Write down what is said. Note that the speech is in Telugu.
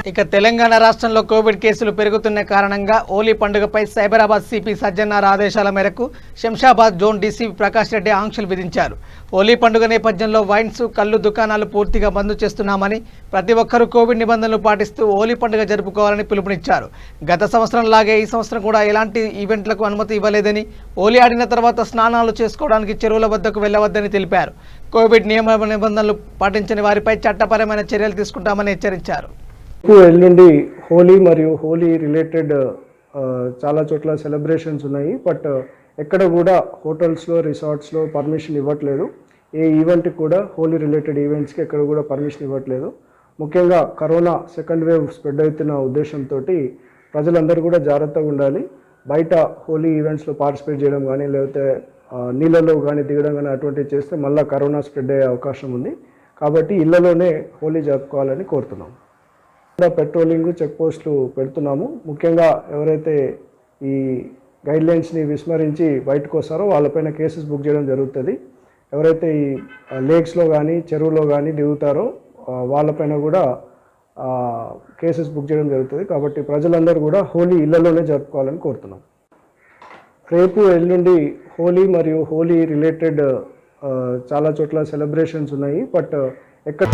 ఇక తెలంగాణ రాష్ట్రంలో కోవిడ్ కేసులు పెరుగుతున్న కారణంగా హోలీ పండుగపై సైబరాబాద్ సిపి సజ్జనార్ ఆదేశాల మేరకు శంషాబాద్ జోన్ డీసీపీ ప్రకాష్ రెడ్డి ఆంక్షలు విధించారు. హోలీ పండుగ నేపథ్యంలో వైన్స్, కళ్ళు దుకాణాలు పూర్తిగా బంద్ చేస్తున్నామని, ప్రతి ఒక్కరూ కోవిడ్ నిబంధనలు పాటిస్తూ హోలీ పండుగ జరుపుకోవాలని పిలుపునిచ్చారు. గత సంవత్సరం లాగే ఈ సంవత్సరం కూడా ఎలాంటి ఈవెంట్లకు అనుమతి ఇవ్వలేదని, హోలీ ఆడిన తర్వాత స్నానాలు చేసుకోవడానికి చెరువుల వద్దకు వెళ్లవద్దని తెలిపారు. కోవిడ్ నియమ నిబంధనలు పాటించని వారిపై చట్టపరమైన చర్యలు తీసుకుంటామని హెచ్చరించారు. ఎల్లుండి హోలీ మరియు హోలీ రిలేటెడ్ చాలా చోట్ల సెలబ్రేషన్స్ ఉన్నాయి. బట్ ఎక్కడ కూడా హోటల్స్లో, రిసార్ట్స్లో పర్మిషన్ ఇవ్వట్లేదు. ఏ ఈవెంట్కి కూడా హోలీ రిలేటెడ్ ఈవెంట్స్కి ఎక్కడ కూడా పర్మిషన్ ఇవ్వట్లేదు. ముఖ్యంగా కరోనా సెకండ్ వేవ్ స్ప్రెడ్ అవుతున్న ఉద్దేశంతో ప్రజలందరూ కూడా జాగ్రత్తగా ఉండాలి. బయట హోలీ ఈవెంట్స్లో పార్టిసిపేట్ చేయడం కానీ, లేకపోతే నీళ్ళలో కానీ దిగడం కానీ అటువంటివి చేస్తే మళ్ళీ కరోనా స్ప్రెడ్ అయ్యే అవకాశం ఉంది. కాబట్టి ఇళ్లలోనే హోలీ జరుపుకోవాలని కోరుతున్నాం. పెట్రోలింగ్, చెక్ పోస్టులు పెడుతున్నాము. ముఖ్యంగా ఎవరైతే ఈ గైడ్లైన్స్ని విస్మరించి బయటకు వస్తారో వాళ్ళపైన కేసెస్ బుక్ చేయడం జరుగుతుంది. ఎవరైతే ఈ లేక్స్లో కానీ, చెరువులో కానీ దిగుతారో వాళ్ళపైన కూడా కేసెస్ బుక్ చేయడం జరుగుతుంది. కాబట్టి ప్రజలందరూ కూడా హోలీ ఇళ్లలోనే జరుపుకోవాలని కోరుతున్నాం. రేపు ఎల్లుండి హోలీ మరియు హోలీ రిలేటెడ్ చాలా చోట్ల సెలబ్రేషన్స్ ఉన్నాయి. బట్ ఎక్కడ